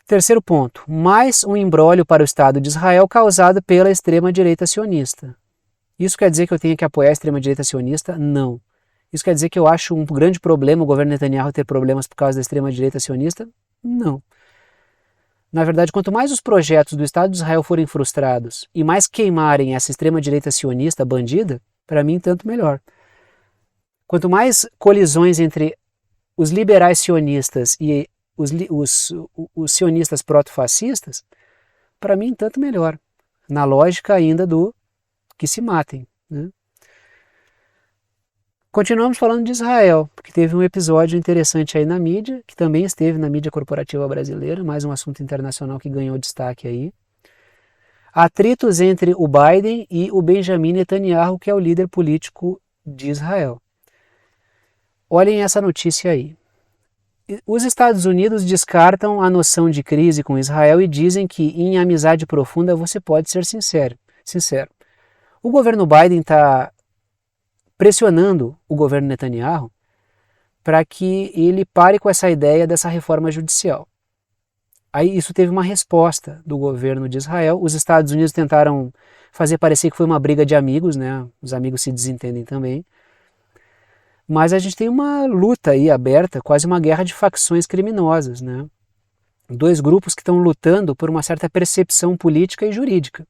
Speaker 1: Terceiro ponto, mais um imbróglio para o Estado de Israel causado pela extrema-direita sionista. Isso quer dizer que eu tenho que apoiar a extrema-direita sionista? Não. Isso quer dizer que eu acho um grande problema o governo Netanyahu ter problemas por causa da extrema-direita sionista? Não. Na verdade, quanto mais os projetos do Estado de Israel forem frustrados e mais queimarem essa extrema-direita sionista bandida, para mim, tanto melhor. Quanto mais colisões entre os liberais sionistas e os sionistas proto-fascistas, para mim, tanto melhor. Na lógica ainda do que se matem, né? Continuamos falando de Israel, porque teve um episódio interessante aí na mídia, que também esteve na mídia corporativa brasileira, mais um assunto internacional que ganhou destaque aí. Atritos entre o Biden e o Benjamin Netanyahu, que é o líder político de Israel. Olhem essa notícia aí. Os Estados Unidos descartam a noção de crise com Israel e dizem que em amizade profunda você pode ser sincero. O governo Biden está pressionando o governo Netanyahu para que ele pare com essa ideia dessa reforma judicial. Aí isso teve uma resposta do governo de Israel. Os Estados Unidos tentaram fazer parecer que foi uma briga de amigos, né? Os amigos se desentendem também. Mas a gente tem uma luta aí aberta, quase uma guerra de facções criminosas, né? Dois grupos que estão lutando por uma certa percepção política e jurídica.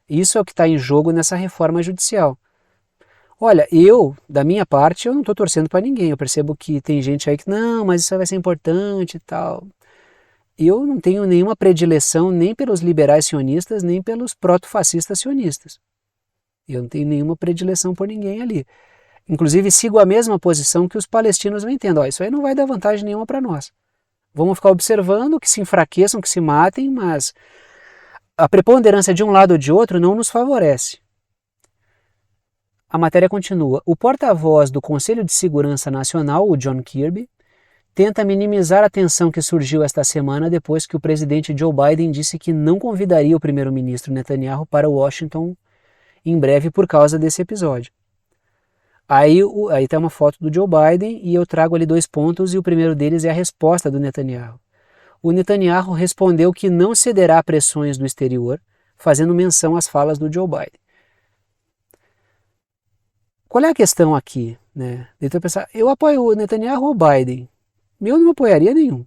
Speaker 1: Isso é o que está em jogo nessa reforma judicial. Olha, da minha parte, eu não estou torcendo para ninguém. Eu percebo que tem gente aí que, não, mas isso vai ser importante e tal. Eu não tenho nenhuma predileção nem pelos liberais sionistas, nem pelos proto-fascistas sionistas. Eu não tenho nenhuma predileção por ninguém ali. Inclusive, sigo a mesma posição que os palestinos vêm tendo. Isso aí não vai dar vantagem nenhuma para nós. Vamos ficar observando que se enfraqueçam, que se matem, mas a preponderância de um lado ou de outro não nos favorece. A matéria continua. O porta-voz do Conselho de Segurança Nacional, o John Kirby, tenta minimizar a tensão que surgiu esta semana depois que o presidente Joe Biden disse que não convidaria o primeiro-ministro Netanyahu para Washington em breve por causa desse episódio. Aí tem uma foto do Joe Biden e eu trago ali 2 pontos e o primeiro deles é a resposta do Netanyahu. O Netanyahu respondeu que não cederá a pressões do exterior, fazendo menção às falas do Joe Biden. Qual é a questão aqui, né? Então pensar, eu apoio o Netanyahu ou o Biden? Eu não apoiaria nenhum.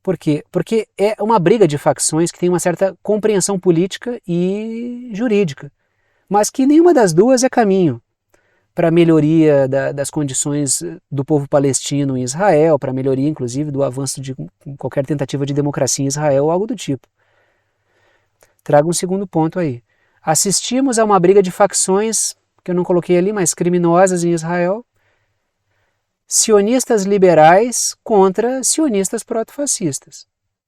Speaker 1: Por quê? Porque é uma briga de facções que tem uma certa compreensão política e jurídica, mas que nenhuma das duas é caminho para a melhoria das condições do povo palestino em Israel, para a melhoria, inclusive, do avanço de qualquer tentativa de democracia em Israel ou algo do tipo. Trago um segundo ponto aí. Assistimos a uma briga de facções, que eu não coloquei ali, mas criminosas em Israel, sionistas liberais contra sionistas proto-fascistas.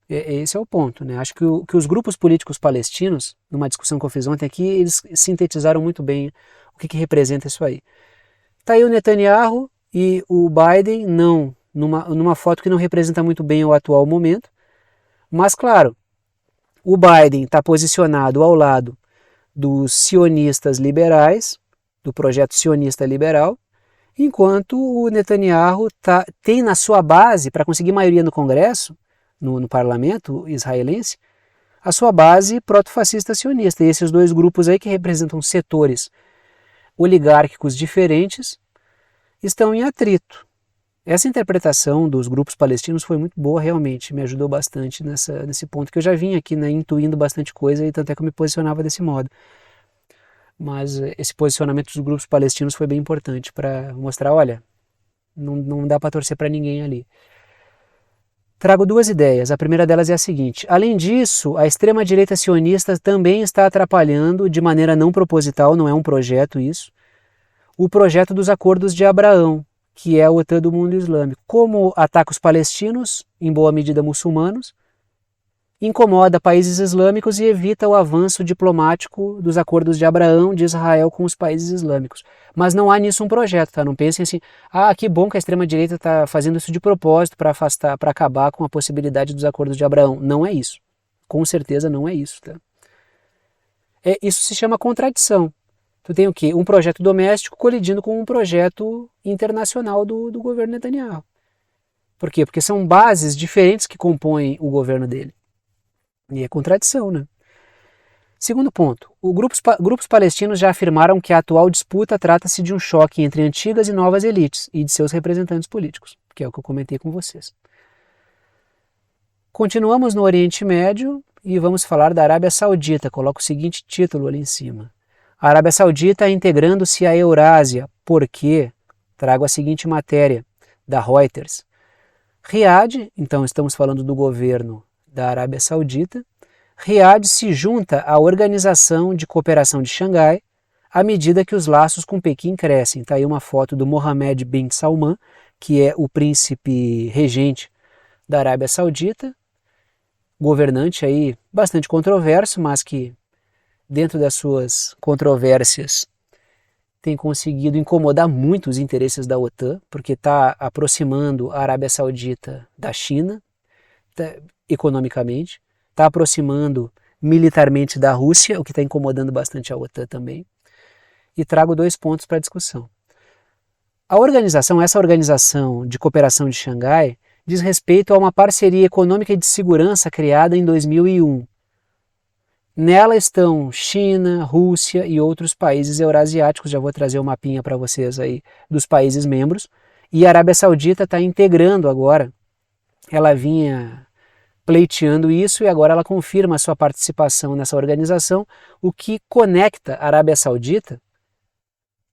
Speaker 1: Esse é o ponto, né? Acho que os grupos políticos palestinos, numa discussão que eu fiz ontem aqui, eles sintetizaram muito bem o que representa isso aí. Está aí o Netanyahu e o Biden, não, numa foto que não representa muito bem o atual momento, mas claro, o Biden está posicionado ao lado dos sionistas liberais, do projeto sionista liberal, enquanto o Netanyahu tem na sua base, para conseguir maioria no Congresso, no parlamento israelense, a sua base proto-fascista sionista. E esses dois grupos aí que representam setores oligárquicos diferentes estão em atrito. Essa interpretação dos grupos palestinos foi muito boa, realmente, me ajudou bastante nesse ponto, que eu já vinha aqui, né, intuindo bastante coisa, e tanto é que eu me posicionava desse modo. Mas esse posicionamento dos grupos palestinos foi bem importante para mostrar, olha, não dá para torcer para ninguém ali. Trago duas ideias. A primeira delas é a seguinte: além disso, a extrema-direita sionista também está atrapalhando, de maneira não proposital, não é um projeto isso, o projeto dos Acordos de Abraão, que é a OTAN do mundo islâmico. Como ataca os palestinos, em boa medida muçulmanos, incomoda países islâmicos e evita o avanço diplomático dos Acordos de Abraão de Israel com os países islâmicos. Mas não há nisso um projeto, tá? Não pensem assim, que bom que a extrema-direita está fazendo isso de propósito para afastar, para acabar com a possibilidade dos Acordos de Abraão. Não é isso. Com certeza não é isso, tá? Isso se chama contradição. Tu tem o quê? Um projeto doméstico colidindo com um projeto internacional do governo Netanyahu. Por quê? Porque são bases diferentes que compõem o governo dele. E é contradição, né? Segundo ponto, grupos palestinos já afirmaram que a atual disputa trata-se de um choque entre antigas e novas elites e de seus representantes políticos, que é o que eu comentei com vocês. Continuamos no Oriente Médio e vamos falar da Arábia Saudita. Coloco o seguinte título ali em cima. A Arábia Saudita integrando-se à Eurásia. Por quê? Trago a seguinte matéria da Reuters. Riad, então estamos falando do governo da Arábia Saudita, Riad se junta à Organização de Cooperação de Xangai à medida que os laços com Pequim crescem. Está aí uma foto do Mohammed bin Salman, que é o príncipe regente da Arábia Saudita, governante aí bastante controverso, mas que dentro das suas controvérsias tem conseguido incomodar muito os interesses da OTAN, porque está aproximando a Arábia Saudita da China, economicamente, está aproximando militarmente da Rússia, o que está incomodando bastante a OTAN também. E trago dois pontos para discussão. Essa organização de cooperação de Xangai, diz respeito a uma parceria econômica e de segurança criada em 2001. Nela estão China, Rússia e outros países eurasiáticos. Já vou trazer um mapinha para vocês aí dos países membros. E a Arábia Saudita está integrando agora. Ela vinha pleiteando isso e agora ela confirma a sua participação nessa organização, o que conecta a Arábia Saudita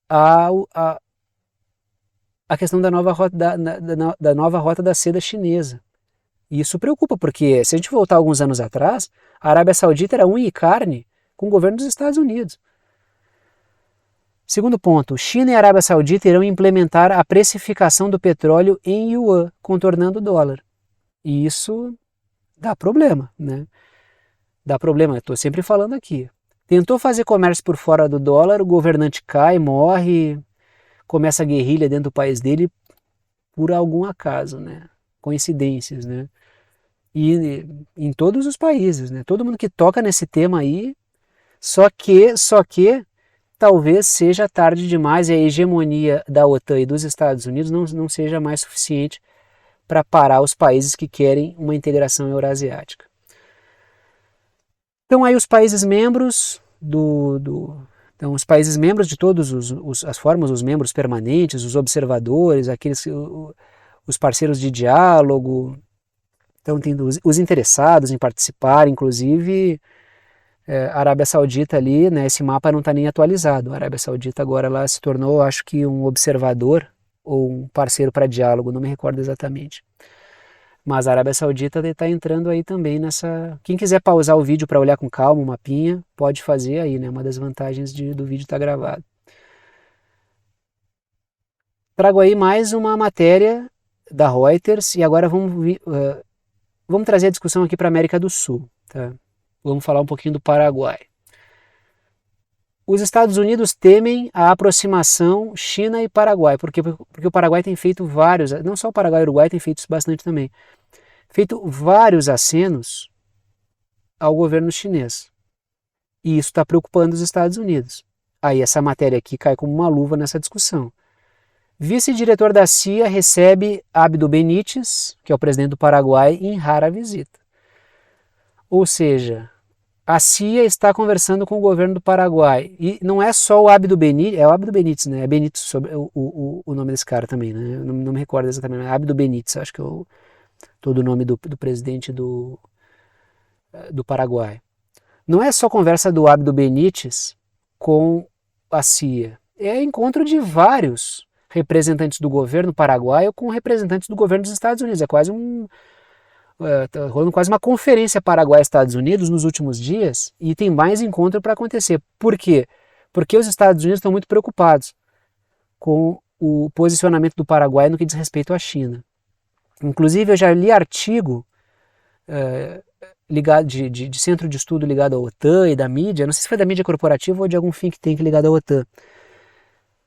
Speaker 1: a questão da nova rota da seda chinesa. E isso preocupa, porque se a gente voltar alguns anos atrás, a Arábia Saudita era unha e carne com o governo dos Estados Unidos. Segundo ponto, China e Arábia Saudita irão implementar a precificação do petróleo em yuan, contornando o dólar. E isso dá problema, né? Dá problema, estou sempre falando aqui. Tentou fazer comércio por fora do dólar, o governante cai, morre, começa a guerrilha dentro do país dele por algum acaso, né? Coincidências, né? E em todos os países, né? Todo mundo que toca nesse tema aí, só que talvez seja tarde demais e a hegemonia da OTAN e dos Estados Unidos não seja mais suficiente para parar os países que querem uma integração eurasiática. Então aí os países membros então, os países membros de todas as formas, os membros permanentes, os observadores, os parceiros de diálogo, então tem os interessados em participar, inclusive a Arábia Saudita ali, né, esse mapa não está nem atualizado. A Arábia Saudita agora ela se tornou, acho que um observador ou um parceiro para diálogo, não me recordo exatamente. Mas a Arábia Saudita está entrando aí também nessa... Quem quiser pausar o vídeo para olhar com calma, um mapinha, pode fazer aí, né? Uma das vantagens do vídeo estar gravado. Trago aí mais uma matéria da Reuters e agora vamos trazer a discussão aqui para a América do Sul. Tá? Vamos falar um pouquinho do Paraguai. Os Estados Unidos temem a aproximação China e Paraguai, porque o Paraguai tem feito vários, não só o Paraguai e o Uruguai tem feito isso bastante também, feito vários acenos ao governo chinês. E isso está preocupando os Estados Unidos. Aí essa matéria aqui cai como uma luva nessa discussão. Vice-diretor da CIA recebe Abdo Benítez, que é o presidente do Paraguai, em rara visita. Ou seja, a CIA está conversando com o governo do Paraguai. E não é só o Abdo Benítez, é o Abdo Benítez, né? É Benítez sobre o nome desse cara também, né? Eu não me recordo exatamente, é Abdo Benítez, acho que é todo o nome do presidente do Paraguai. Não é só conversa do Abdo Benítez com a CIA, é encontro de vários representantes do governo paraguaio com representantes do governo dos Estados Unidos. É quase tá rolando quase uma conferência Paraguai-Estados Unidos nos últimos dias e tem mais encontro para acontecer. Por quê? Porque os Estados Unidos estão muito preocupados com o posicionamento do Paraguai no que diz respeito à China. Inclusive, eu já li artigo ligado de centro de estudo ligado à OTAN e da mídia, não sei se foi da mídia corporativa ou de algum think tank ligado à OTAN,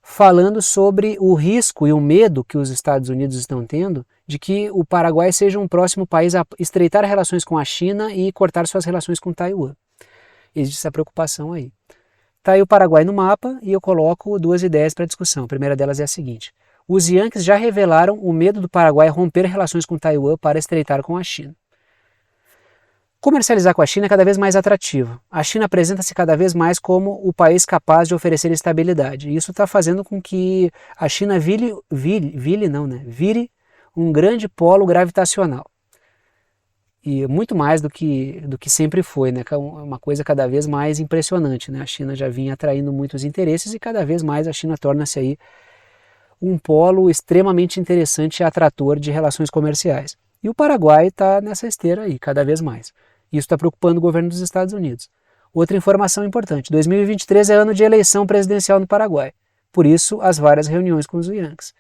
Speaker 1: falando sobre o risco e o medo que os Estados Unidos estão tendo de que o Paraguai seja um próximo país a estreitar relações com a China e cortar suas relações com Taiwan. Existe essa preocupação aí. Está aí o Paraguai no mapa e eu coloco duas ideias para discussão. A primeira delas é a seguinte: os Yankees já revelaram o medo do Paraguai romper relações com Taiwan para estreitar com a China. Comercializar com a China é cada vez mais atrativo. A China apresenta-se cada vez mais como o país capaz de oferecer estabilidade. E isso está fazendo com que a China vire um grande polo gravitacional. E muito mais do que sempre foi, né? Uma coisa cada vez mais impressionante, né? A China já vinha atraindo muitos interesses e cada vez mais a China torna-se aí um polo extremamente interessante e atrator de relações comerciais. E o Paraguai está nessa esteira aí, cada vez mais. Isso está preocupando o governo dos Estados Unidos. Outra informação importante: 2023 é ano de eleição presidencial no Paraguai. Por isso, as várias reuniões com os Yankees.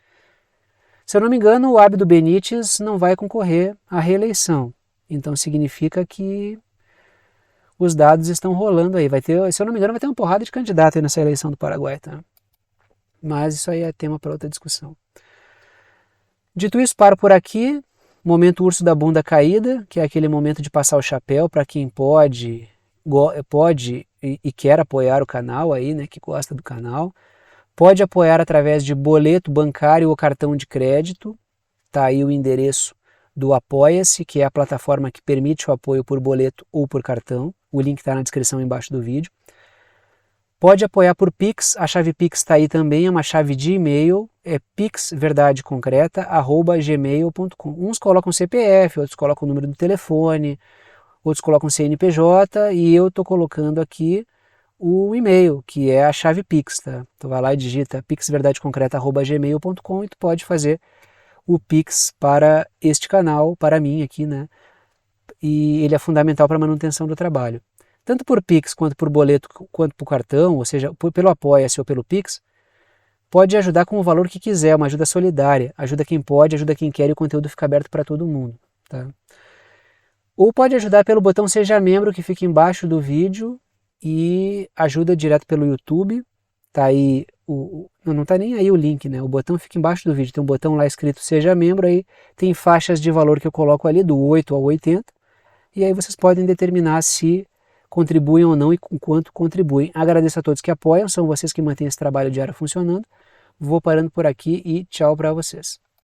Speaker 1: Se eu não me engano, o Abdo Benítez não vai concorrer à reeleição. Então significa que os dados estão rolando aí. Vai ter, se eu não me engano, vai ter uma porrada de candidato aí nessa eleição do Paraguai, tá? Mas isso aí é tema para outra discussão. Dito isso, paro por aqui. Momento urso da bunda caída, que é aquele momento de passar o chapéu para quem pode e quer apoiar o canal aí, né, que gosta do canal. Pode apoiar através de boleto bancário ou cartão de crédito. Tá aí o endereço do Apoia-se, que é a plataforma que permite o apoio por boleto ou por cartão. O link está na descrição embaixo do vídeo. Pode apoiar por Pix, a chave Pix está aí também, é uma chave de e-mail, é pixverdadeconcreta@gmail.com. Uns colocam CPF, outros colocam o número do telefone, outros colocam CNPJ e eu estou colocando aqui o e-mail, que é a chave Pix, tá? Tu vai lá e digita pixverdadeconcreta@gmail.com e tu pode fazer o Pix para este canal, para mim aqui, né? E ele é fundamental para a manutenção do trabalho. Tanto por Pix, quanto por boleto, quanto por cartão, ou seja, pelo Apoia-se ou pelo Pix, pode ajudar com o valor que quiser, uma ajuda solidária, ajuda quem pode, ajuda quem quer e o conteúdo fica aberto para todo mundo. Tá? Ou pode ajudar pelo botão Seja Membro, que fica embaixo do vídeo e ajuda direto pelo YouTube. Tá aí, não tá nem aí o link, né? O botão fica embaixo do vídeo, tem um botão lá escrito Seja Membro, aí tem faixas de valor que eu coloco ali, do 8 ao 80, e aí vocês podem determinar se contribuem ou não e com quanto contribuem. Agradeço a todos que apoiam, são vocês que mantêm esse trabalho diário funcionando. Vou parando por aqui e tchau para vocês.